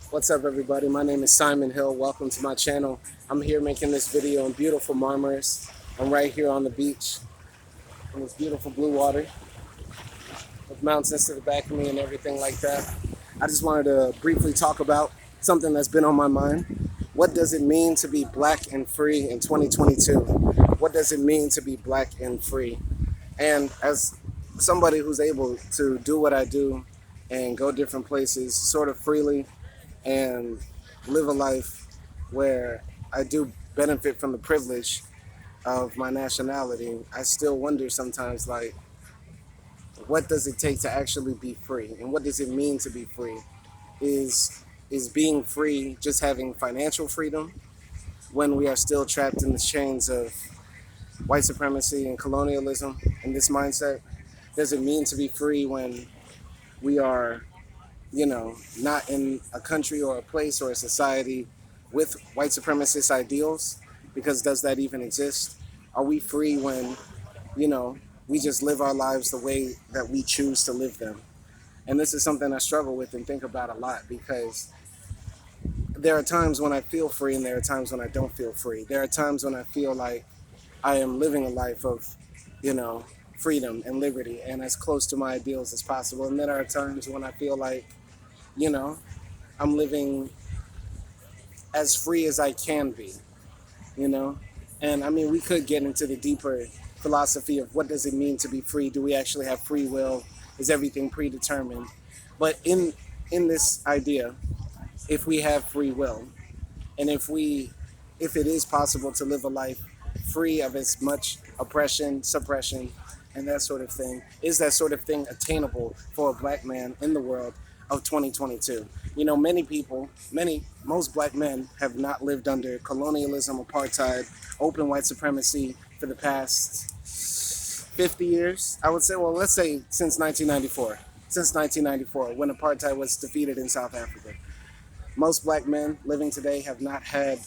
What's up, everybody? My name is Simon Hill. Welcome to my channel. I'm here making this video in beautiful Marmaris. I'm right here on the beach in this beautiful blue water with mountains to the back of me and everything like that. I just wanted to briefly talk about something that's been on my mind. What does it mean to be black and free in 2022? What does it mean to be black and free? And as somebody who's able to do what I do and go different places sort of freely and live a life where I do benefit from the privilege of my nationality, I still wonder sometimes, like, what does it take to actually be free? And what does it mean to be free? Is being free just having financial freedom when we are still trapped in the chains of white supremacy and colonialism and this mindset? Does it mean to be free when we are not in a country or a place or a society with white supremacist ideals? Because does that even exist? Are we free when, you know, we just live our lives the way that we choose to live them? And this is something I struggle with and think about a lot because there are times when I feel free and there are times when I don't feel free. There are times when I feel like I am living a life of, you know, freedom and liberty and as close to my ideals as possible. And there are times when I feel like, you know, I'm living as free as I can be, you know? And I mean, we could get into the deeper philosophy of what does it mean to be free? Do we actually have free will? Is everything predetermined? But in this idea, if we have free will, and if it is possible to live a life free of as much oppression, suppression, and that sort of thing, is that sort of thing attainable for a black man in the world of 2022? You know, most black men have not lived under colonialism, apartheid, open white supremacy for the past 50 years, I would say. Well, let's say since 1994. Since 1994, when apartheid was defeated in South Africa. Most black men living today have not had,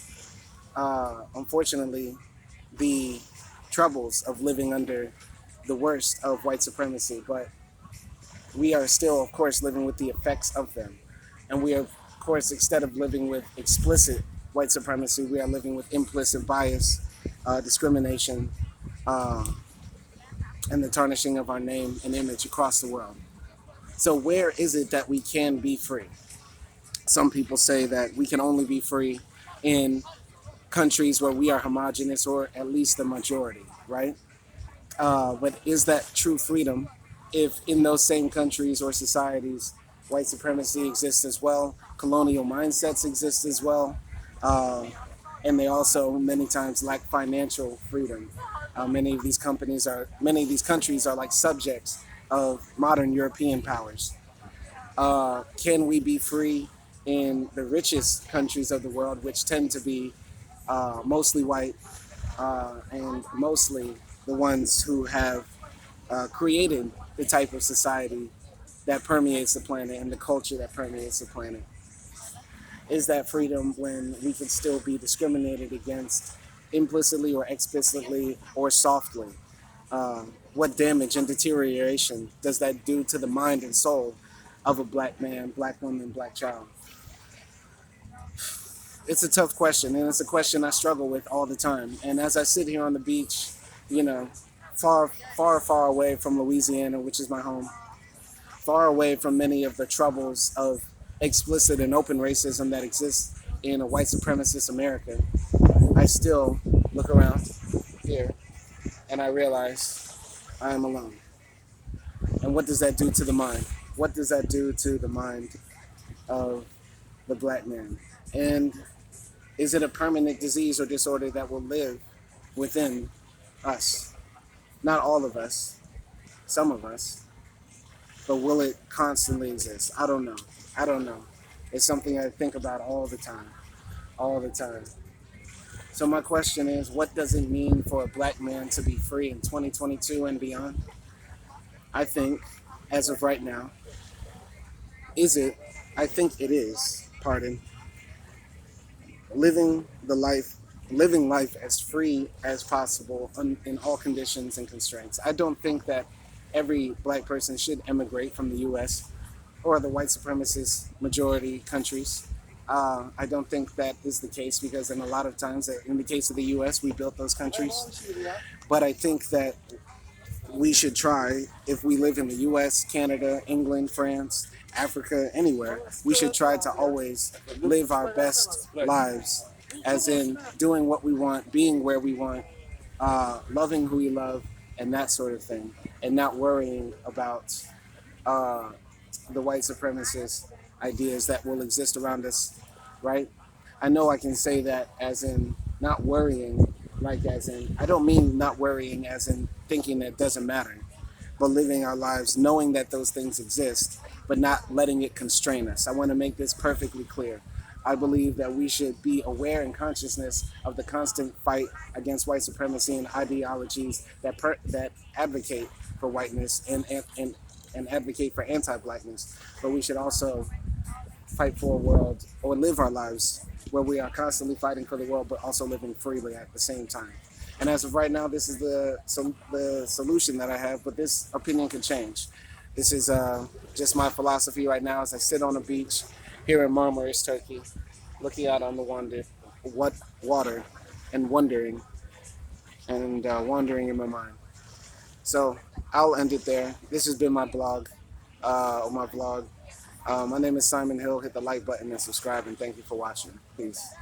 unfortunately, the troubles of living under the worst of white supremacy, but we are still, of course, living with the effects of them. And we are, of course, instead of living with explicit white supremacy, we are living with implicit bias, discrimination, uh, and the tarnishing of our name and image across the world. So, where is it that we can be free? Some people say that we can only be free in countries where we are homogenous or at least the majority, right? But is that true freedom if in those same countries or societies white supremacy exists as well, colonial mindsets exist as well, uh, and they also many times lack financial freedom? Many of these countries are like subjects of modern European powers. Can we be free in the richest countries of the world, which tend to be mostly white and mostly the ones who have created the type of society that permeates the planet and the culture that permeates the planet? Is that freedom when we can still be discriminated against implicitly or explicitly or softly? What damage and deterioration does that do to the mind and soul of a black man, black woman, black child? It's a tough question, and it's a question I struggle with all the time. And as I sit here on the beach, you know, far, far, far away from Louisiana, which is my home, far away from many of the troubles of explicit and open racism that exists in a white supremacist America, I still look around here and I realize I am alone. And what does that do to the mind? What does that do to the mind of the black man? And is it a permanent disease or disorder that will live within us? Not all of us, some of us, but will it constantly exist? I don't know. I don't know. It's something I think about all the time, all the time. So my question is, what does it mean for a black man to be free in 2022 and beyond? I think, as of right now, is it, I think it is, pardon, living the life, living life as free as possible in all conditions and constraints. I don't think that every black person should emigrate from the U.S. or the white supremacist majority countries. I don't think that is the case because in a lot of times, in the case of the U.S., we built those countries. But I think that we should try, if we live in the US, Canada, England, France, Africa, anywhere, we should try to always live our best lives, as in doing what we want, being where we want, loving who we love, and that sort of thing, and not worrying about uh, the white supremacist ideas that will exist around us, right? I know I can say that as in not worrying, like as in, I don't mean not worrying as in thinking that it doesn't matter, but living our lives knowing that those things exist, but not letting it constrain us. I want to make this perfectly clear. I believe that we should be aware and consciousness of the constant fight against white supremacy and ideologies that advocate for whiteness and advocate for anti-blackness. But we should also fight for a world or live our lives where we are constantly fighting for the world, but also living freely at the same time. And as of right now, this is the solution that I have, but this opinion can change. This is just my philosophy right now as I sit on a beach here in Marmaris, Turkey, looking out on the water and wondering and wandering in my mind. So I'll end it there. This has been my blog, or my vlog. My name is Simon Hill. Hit the like button and subscribe, and thank you for watching. Peace.